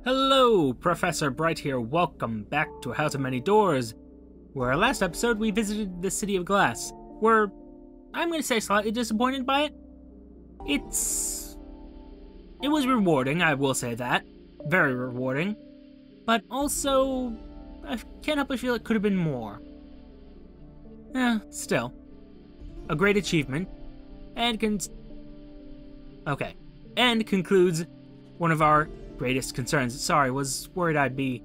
Hello, Professor Bright here. Welcome back to House of Many Doors, where last episode we visited the City of Glass. I'm going to say slightly disappointed by it. It was rewarding, I will say that. Very rewarding. But also, I can't help but feel it could have been more. Still. A great achievement. And concludes one of our greatest concerns. Sorry, was worried I'd be,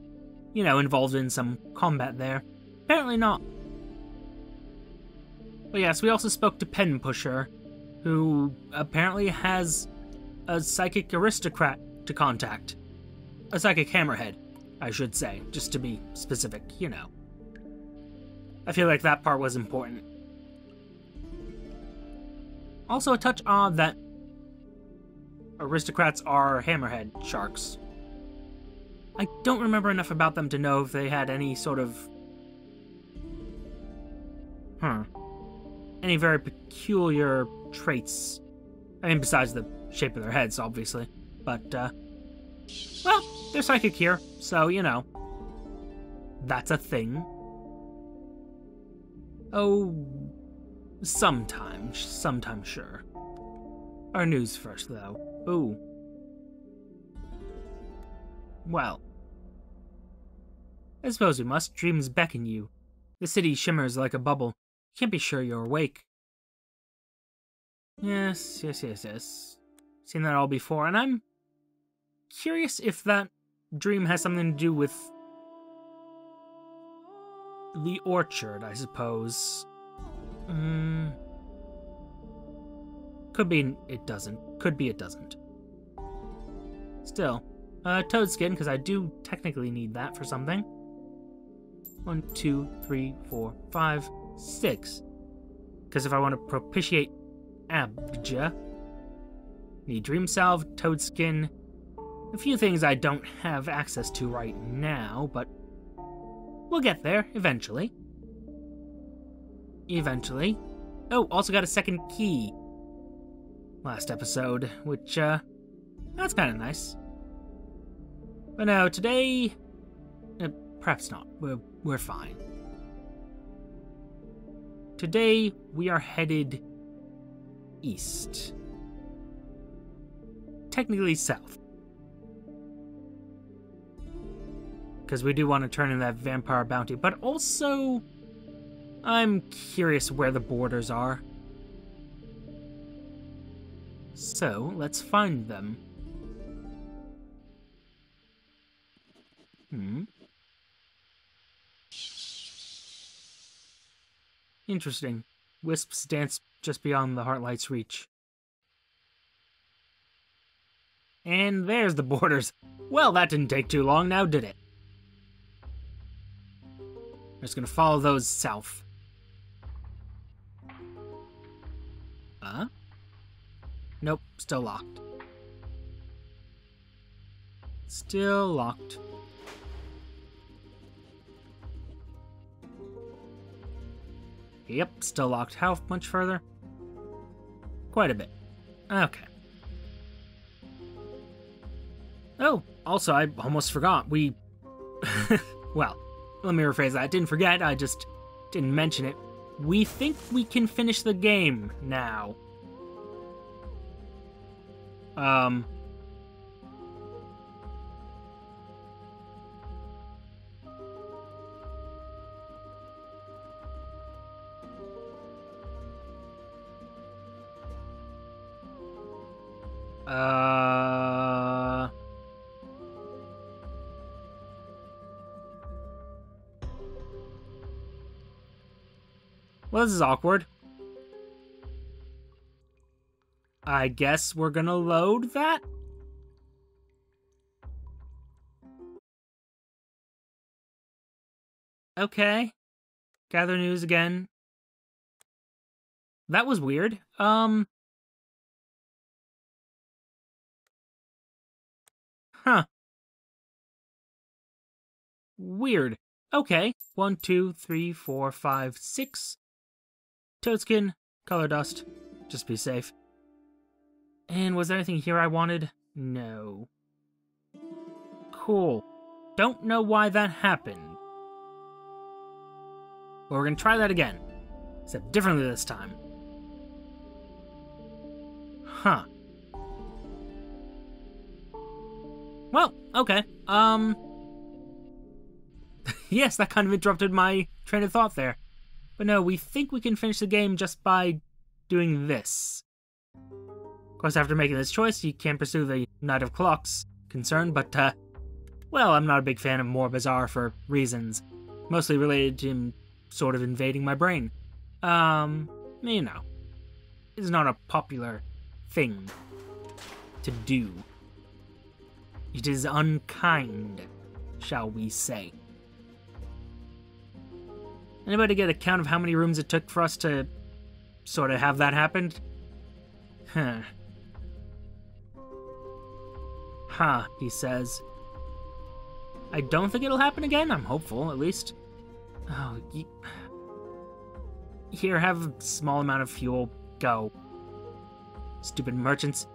involved in some combat there. Apparently not. But yes, we also spoke to Pen Pusher, who apparently has a psychic aristocrat to contact. A psychic hammerhead, I should say, just to be specific, I feel like that part was important. Also a touch odd that aristocrats are hammerhead sharks. I don't remember enough about them to know if they had any sort of... any very peculiar traits. I mean, besides the shape of their heads, obviously. But, well, they're psychic here, so, that's a thing. Oh, sometimes, sure. Our news first, though. Ooh. Well. I suppose we must. Dreams beckon you. The city shimmers like a bubble. You can't be sure you're awake. Yes. Seen that all before, and I'm curious if that dream has something to do with the orchard, I suppose. Could be it doesn't. Could be it doesn't. Still, toad skin, because I do technically need that for something. 1, 2, 3, 4, 5, 6. Because if I want to propitiate Abja, need dream salve, toad skin, a few things I don't have access to right now, but we'll get there eventually. Oh, also got a second key. Last episode, which, that's kind of nice. But no, today, perhaps not. We're fine. Today, we are headed east. Technically south. Because we do want to turn in that vampire bounty, but also, I'm curious where the borders are. So, let's find them. Interesting. Wisps dance just beyond the Heartlight's reach. And there's the borders. Well, that didn't take too long now, did it? We're just gonna follow those south. Nope, still locked. Still locked. Yep, still locked. How much further? Quite a bit. Okay. Oh, also, I almost forgot. We... well, let me rephrase that. I didn't forget, I just didn't mention it. We think we can finish the game now. Well, this is awkward. I guess we're gonna load that? Okay. Gather news again. That was weird. Weird. Okay. 1, 2, 3, 4, 5, 6. Toadskin, color dust. Just be safe. And was there anything here I wanted? No. Cool. Don't know why that happened. But we're gonna try that again. Except differently this time. Huh. Well, okay. Yes, that kind of interrupted my train of thought there. But no, we think we can finish the game just by doing this. Of course, after making this choice, you can't pursue the Knight of Clocks concern, but, well, I'm not a big fan of More Bizarre for reasons. Mostly related to him sort of invading my brain. You know. It's not a popular thing to do. It is unkind, shall we say. Anybody get a count of how many rooms it took for us to sort of have that happen? Huh. Huh, he says. I don't think it'll happen again. I'm hopeful, at least. Oh, here, have a small amount of fuel. Go. Stupid merchants.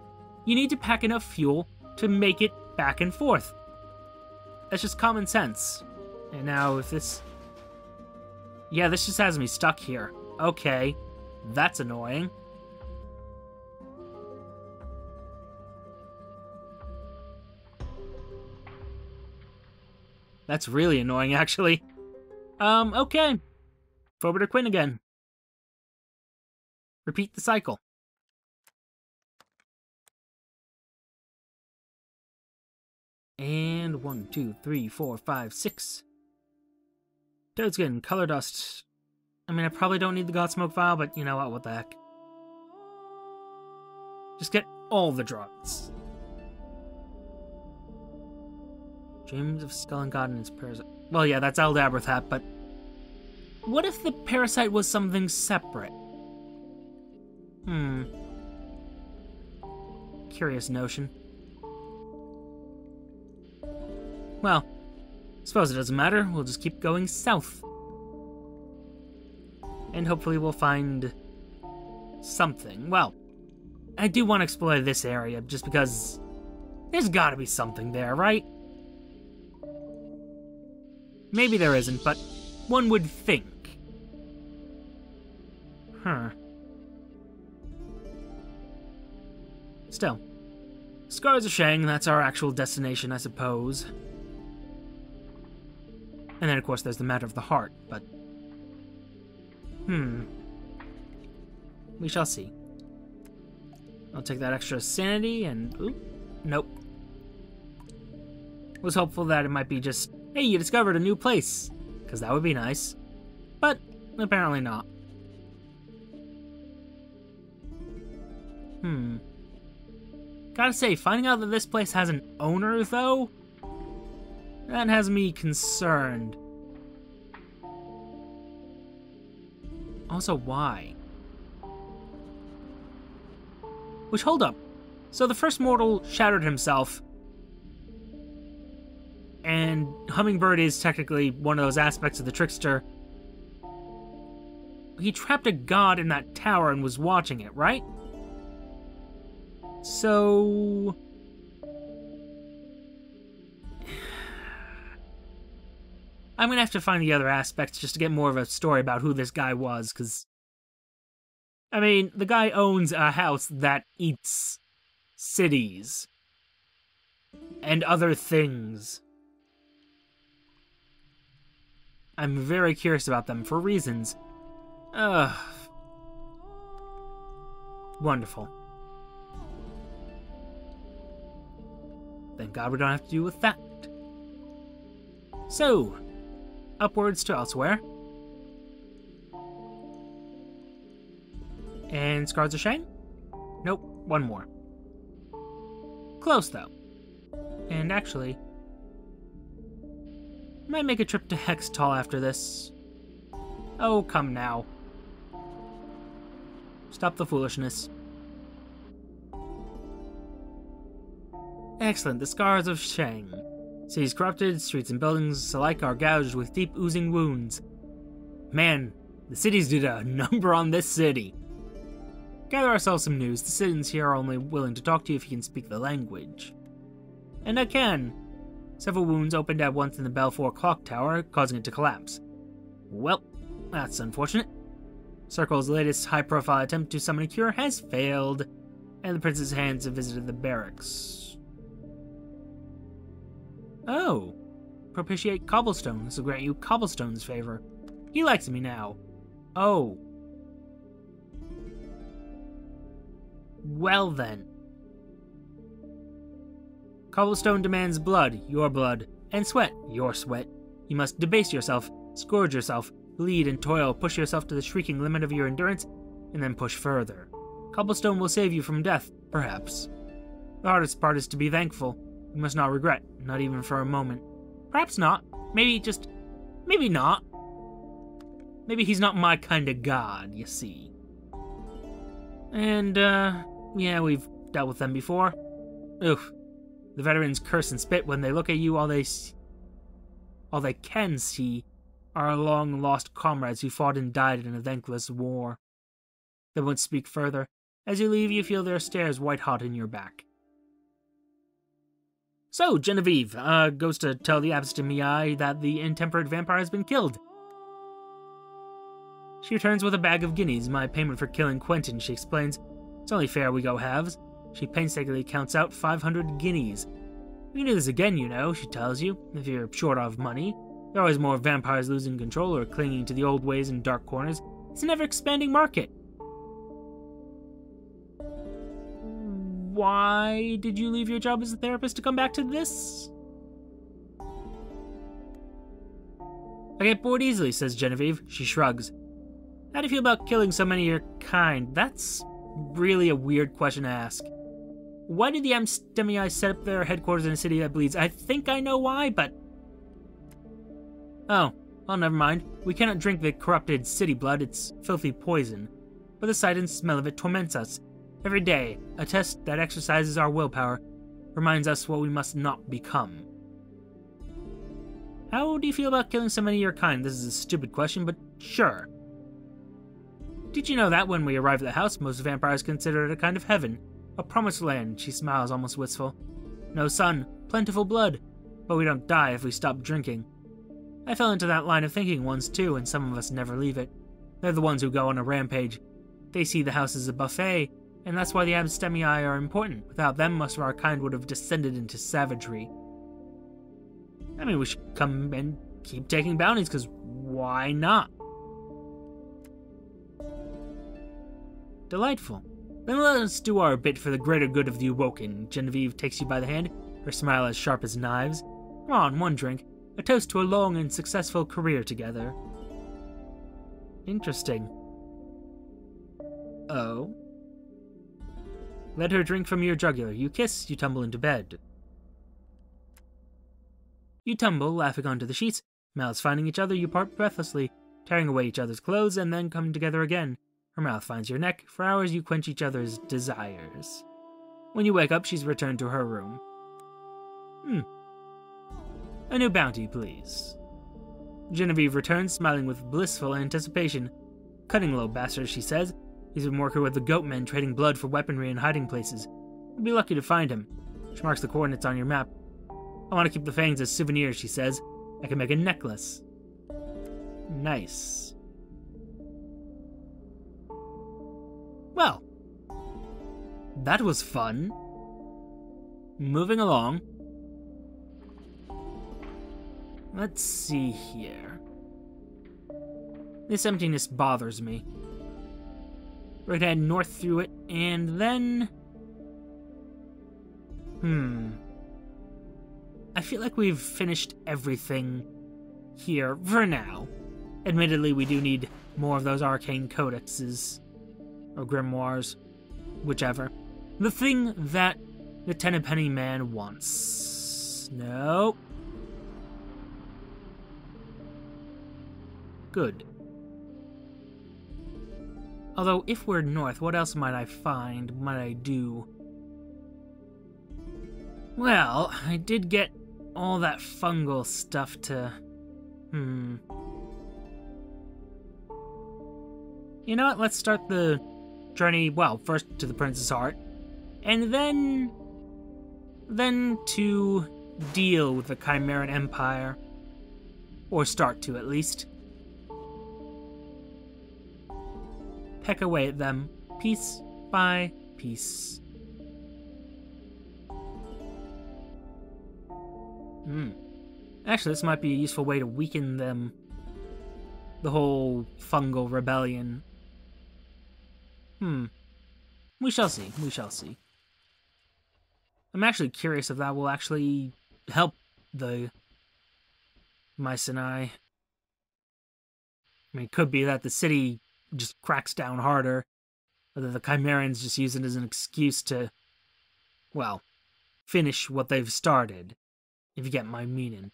You need to pack enough fuel to make it back and forth. That's just common sense. And now if this... Yeah, this just has me stuck here. Okay. That's annoying. That's really annoying, actually. Okay. Forward to Quinn again. Repeat the cycle. And 1, 2, 3, 4, 5, 6. Toadskin, color dust. I mean, I probably don't need the Godsmoke vial, but you know what the heck. Just get all the drugs. Dreams of Skull and God and its parasite. Well, yeah, that's Eldabrath hat, but... What if the parasite was something separate? Curious notion. Well, suppose it doesn't matter. We'll just keep going south. And hopefully we'll find something. Well, I do want to explore this area just because there's gotta be something there, right? Maybe there isn't, but one would think. Huh. Still. Scars of Shang, that's our actual destination, I suppose. And then, of course, there's the matter of the heart, but... We shall see. I'll take that extra sanity and... Oop. Nope. Was hopeful that it might be just, hey, you discovered a new place, because that would be nice. But, apparently not. Gotta say, finding out that this place has an owner, though, that has me concerned. Also, why? Which, hold up. So the first mortal shattered himself, and Hummingbird is technically one of those aspects of the trickster. He trapped a god in that tower and was watching it, right? So... I'm gonna have to find the other aspects just to get more of a story about who this guy was, because... I mean, the guy owns a house that eats cities. And other things. I'm very curious about them for reasons. Wonderful. Thank God we don't have to deal with that. So, upwards to elsewhere. And Scars of Shang? Nope, one more. Close, though. And actually, might make a trip to Hextall after this. Oh, come now. Stop the foolishness. Excellent, the Scars of Shang. Cities corrupted, streets and buildings alike are gouged with deep oozing wounds. Man, the cities did a number on this city. Gather ourselves some news. The citizens here are only willing to talk to you if you can speak the language. And I can. Several wounds opened at once in the Belfour clock tower, causing it to collapse. Well, that's unfortunate. Circle's latest high-profile attempt to summon a cure has failed, and the prince's hands have visited the barracks. Oh. Propitiate Cobblestone. This will grant you Cobblestone's favor. He likes me now. Oh. Well then. Cobblestone demands blood, your blood, and sweat, your sweat. You must debase yourself, scourge yourself, bleed and toil, push yourself to the shrieking limit of your endurance, and then push further. Cobblestone will save you from death, perhaps. The hardest part is to be thankful. You must not regret, not even for a moment. Perhaps not. Maybe not. Maybe he's not my kind of god, you see. And, yeah, we've dealt with them before. Oof. The veterans curse and spit when they look at you. All they can see are long-lost comrades who fought and died in a thankless war. They won't speak further. As you leave, you feel their stares white-hot in your back. So, Genevieve, goes to tell the abstemii that the intemperate vampire has been killed. She returns with a bag of guineas, my payment for killing Quentin, she explains. It's only fair we go halves. She painstakingly counts out 500 guineas. We can do this again, you know, she tells you, if you're short of money. There are always more vampires losing control or clinging to the old ways in dark corners. It's an ever-expanding market. Why did you leave your job as a therapist to come back to this? I get bored easily, says Genevieve. She shrugs. How do you feel about killing so many of your kind? That's really a weird question to ask. Why did the Abstemii set up their headquarters in a city that bleeds? I think I know why, but... Oh, well, never mind. We cannot drink the corrupted city blood. It's filthy poison. But the sight and smell of it torments us. Every day, a test that exercises our willpower reminds us what we must not become. How do you feel about killing so many of your kind? This is a stupid question, but sure. Did you know that when we arrive at the house, most vampires consider it a kind of heaven? A promised land, she smiles, almost wistful. No sun, plentiful blood, but we don't die if we stop drinking. I fell into that line of thinking once too, and some of us never leave it. They're the ones who go on a rampage. They see the house as a buffet, and that's why the Abstemii are important. Without them, most of our kind would have descended into savagery. I mean, we should come and keep taking bounties, because why not? Delightful. Then let us do our bit for the greater good of the awoken. Genevieve takes you by the hand, her smile as sharp as knives. Come on, one drink. A toast to a long and successful career together. Interesting. Oh? Let her drink from your jugular. You kiss, you tumble into bed. You tumble, laughing onto the sheets. Mouths finding each other, you part breathlessly, tearing away each other's clothes and then coming together again. Her mouth finds your neck. For hours you quench each other's desires. When you wake up, she's returned to her room. A new bounty, please. Genevieve returns, smiling with blissful anticipation. Cunning little bastard, she says. He's been working with the goat men, trading blood for weaponry and hiding places. You'll be lucky to find him. She marks the coordinates on your map. I want to keep the fangs as souvenirs, she says. I can make a necklace. Nice. Well, that was fun. Moving along. Let's see here. This emptiness bothers me. Right ahead north through it, and then... I feel like we've finished everything here for now. Admittedly, we do need more of those arcane codexes. Or grimoires. Whichever. The thing that the Tenpenny Man wants. No. Good. Although, if we're north, what else might I find? Might I do? Well, I did get all that fungal stuff to... You know what? Let's start the journey, well, first to the Prince's Heart. And then to deal with the Chimeran Empire. Or start to, at least. Peck away at them, piece by piece. Actually, this might be a useful way to weaken them. The whole fungal rebellion. We shall see, we shall see. I'm actually curious if that will actually help the Mycenae. I mean, it could be that the city just cracks down harder, or that the Chimerans just use it as an excuse to, well, finish what they've started, if you get my meaning.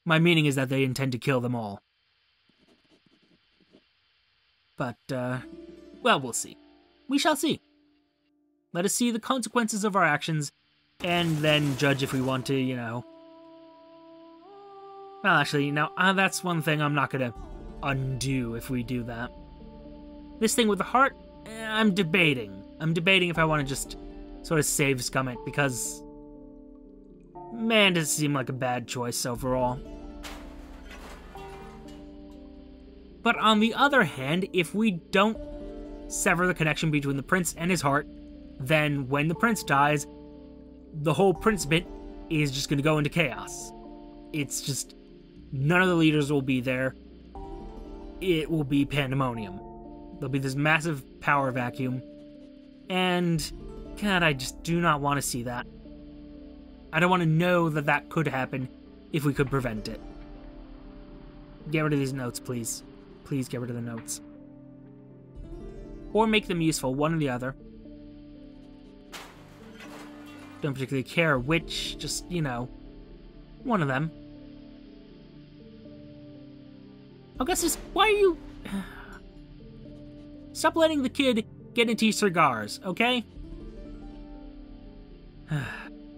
My meaning is that they intend to kill them all. But, well, we'll see. We shall see. Let us see the consequences of our actions, and then judge if we want to, you know. Well, actually, you know, that's one thing I'm not gonna undo if we do that. This thing with the heart, I'm debating. I'm debating if I want to just sort of save scum it, because, man, does it seem like a bad choice overall. But on the other hand, if we don't sever the connection between the prince and his heart, then when the prince dies, the whole principate is just going to go into chaos. It's just, none of the leaders will be there. It will be pandemonium. There'll be this massive power vacuum. And, God, I just do not want to see that. I don't want to know that that could happen if we could prevent it. Get rid of these notes, please. Please get rid of the notes. Or make them useful, one or the other. Don't particularly care which, just, you know, one of them. Augustus, why are you... Stop letting the kid get into your cigars, okay?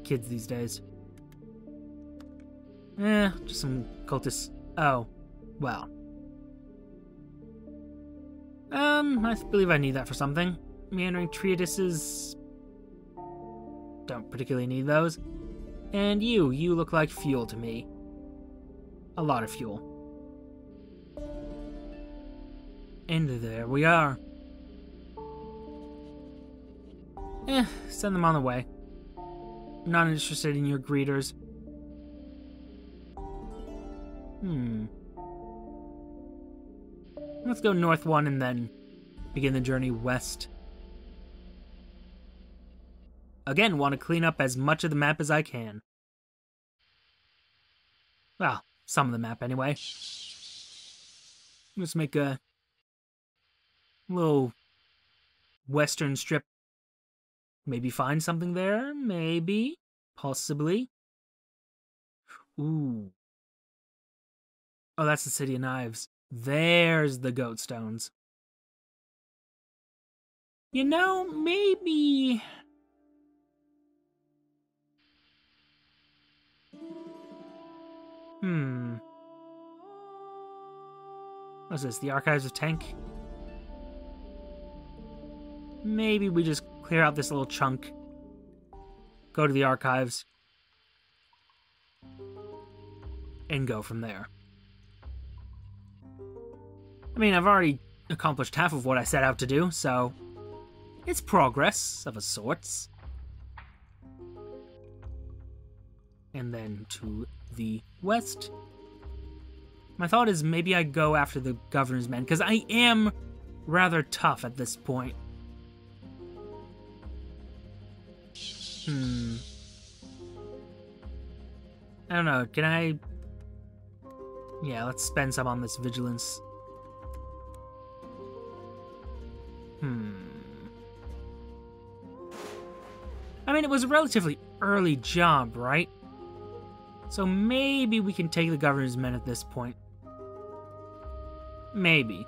Kids these days. Just some cultists. Oh, well. I believe I need that for something. Meandering treatises... Don't particularly need those. And you look like fuel to me. A lot of fuel. And there we are. Send them on the way. Not interested in your greeters. Let's go north one and then begin the journey west. Again, want to clean up as much of the map as I can. Well, some of the map anyway. Let's make a little western strip. Maybe find something there, maybe, possibly. Ooh. Oh, that's the City of Knives. There's the goat stones. You know, maybe... What's this, the Archives of Tank? Maybe we just clear out this little chunk. Go to the archives. And go from there. I mean, I've already accomplished half of what I set out to do, so... It's progress, of a sorts. And then to the west. My thought is maybe I go after the governor's men, because I am rather tough at this point. I don't know, can I... Yeah, let's spend some on this vigilance. I mean, it was a relatively early job, right? So maybe we can take the governor's men at this point. Maybe.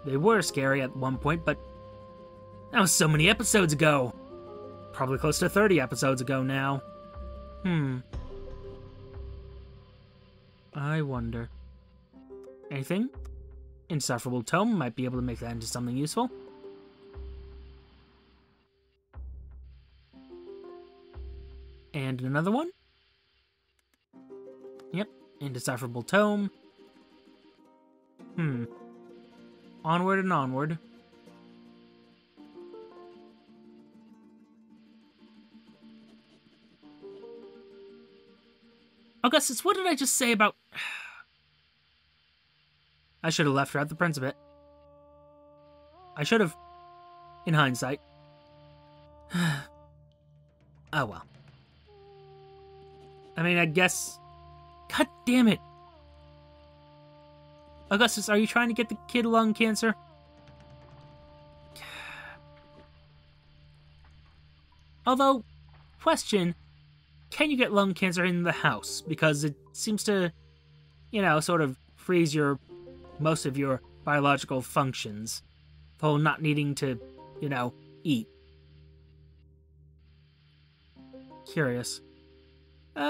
They were scary at one point, but that was so many episodes ago. Probably close to 30 episodes ago now. I wonder. Anything? Insufferable Tome might be able to make that into something useful. And another one. Yep, indecipherable tome. Onward and onward. Augustus, what did I just say about... I should have left her at the Prince of it. I should have, in hindsight. Oh well. I mean, I guess... God damn it! Augustus, are you trying to get the kid lung cancer? Although, question, can you get lung cancer in the house? Because it seems to, sort of freeze most of your biological functions. The whole not needing to, eat. Curious.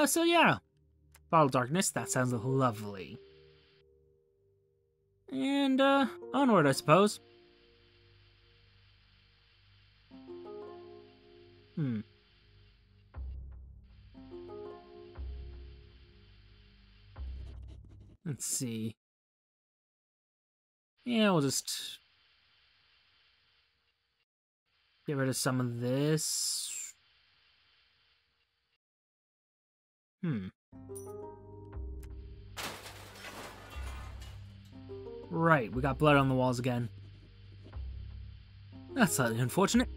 So yeah. Bottle darkness, that sounds lovely. And, onward, I suppose. Let's see. Yeah, we'll just get rid of some of this. Right, we got blood on the walls again. That's slightly unfortunate.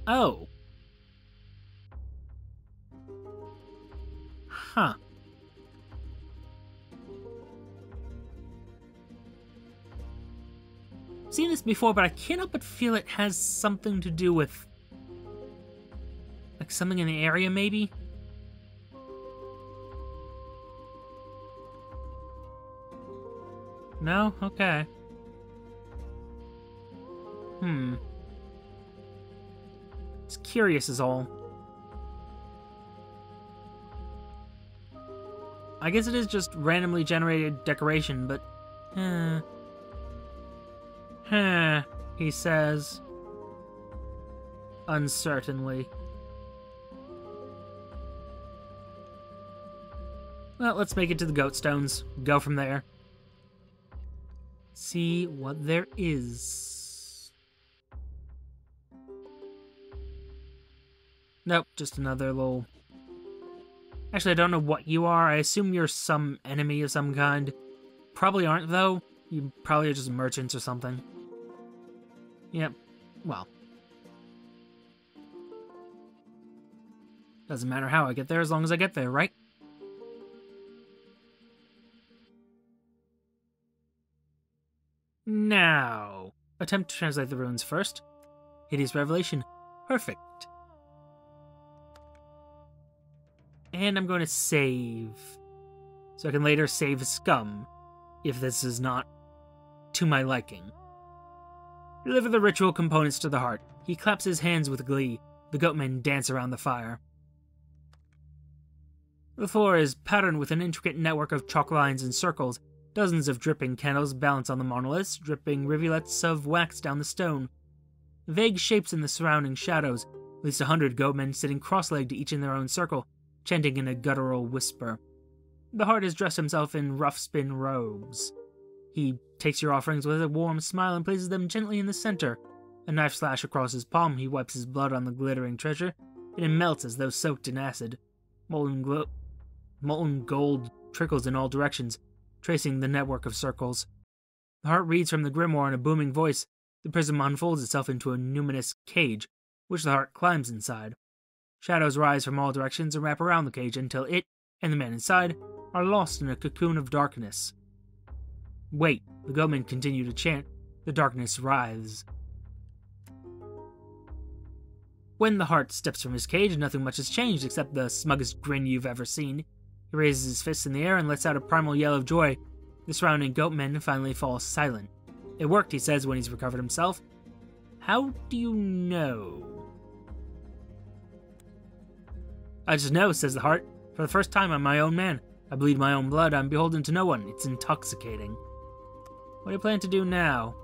Oh. Huh. I've seen this before, but I can't help but feel it has something to do with... like something in the area, maybe? No? Okay. Just curious is all. I guess it is just randomly generated decoration, but... he says. Uncertainly. Well, let's make it to the goat stones. Go from there. See what there is. Nope, just another little... Actually, I don't know what you are. I assume you're some enemy of some kind. Probably aren't, though. You probably are just merchants or something. Yep. Well. Doesn't matter how I get there as long as I get there, right? Now, attempt to translate the runes first. Hideous revelation. Perfect. And I'm going to save, so I can later save scum, if this is not to my liking. Deliver the ritual components to the heart. He claps his hands with glee. The goatmen dance around the fire. The floor is patterned with an intricate network of chalk lines and circles. Dozens of dripping candles balance on the monoliths, dripping rivulets of wax down the stone. Vague shapes in the surrounding shadows, at least 100 goatmen sitting cross-legged each in their own circle, chanting in a guttural whisper. The heart has dressed himself in rough spin robes. He takes your offerings with a warm smile and places them gently in the center. A knife slash across his palm, he wipes his blood on the glittering treasure, and it melts as though soaked in acid. Molten gold trickles in all directions, tracing the network of circles. The heart reads from the grimoire in a booming voice. The prism unfolds itself into a numinous cage, which the heart climbs inside. Shadows rise from all directions and wrap around the cage until it, and the man inside, are lost in a cocoon of darkness. Wait, the goatmen continue to chant. The darkness writhes. When the heart steps from his cage, nothing much has changed except the smuggest grin you've ever seen. He raises his fists in the air and lets out a primal yell of joy. The surrounding goatmen finally fall silent. It worked, he says when he's recovered himself. How do you know? I just know, says the heart. For the first time, I'm my own man. I bleed my own blood. I'm beholden to no one. It's intoxicating. What do you plan to do now?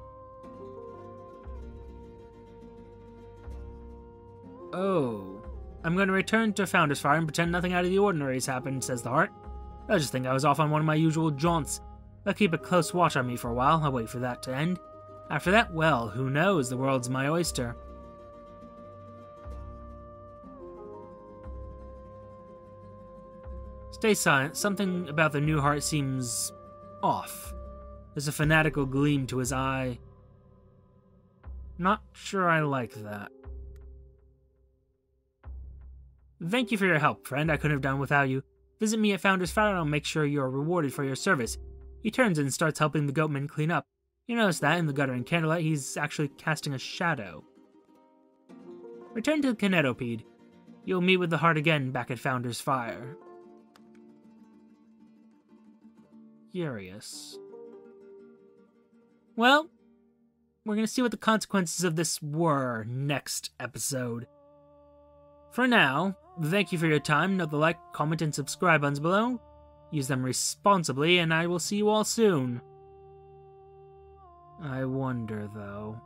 Oh. I'm going to return to Founder's Fire and pretend nothing out of the ordinary has happened, says the heart. I just think I was off on one of my usual jaunts. They'll keep a close watch on me for a while. I'll wait for that to end. After that, well, who knows? The world's my oyster. Stay silent. Something about the new heart seems off. There's a fanatical gleam to his eye. Not sure I like that. Thank you for your help, friend. I couldn't have done without you. Visit me at Founder's Fire and I'll make sure you are rewarded for your service. He turns and starts helping the goatman clean up. You notice that in the gutter and candlelight, he's actually casting a shadow. Return to Kinetopede. You'll meet with the heart again back at Founder's Fire. Curious. Well, we're going to see what the consequences of this were next episode. For now, thank you for your time. Note the like, comment, and subscribe buttons below. Use them responsibly, and I will see you all soon. I wonder, though.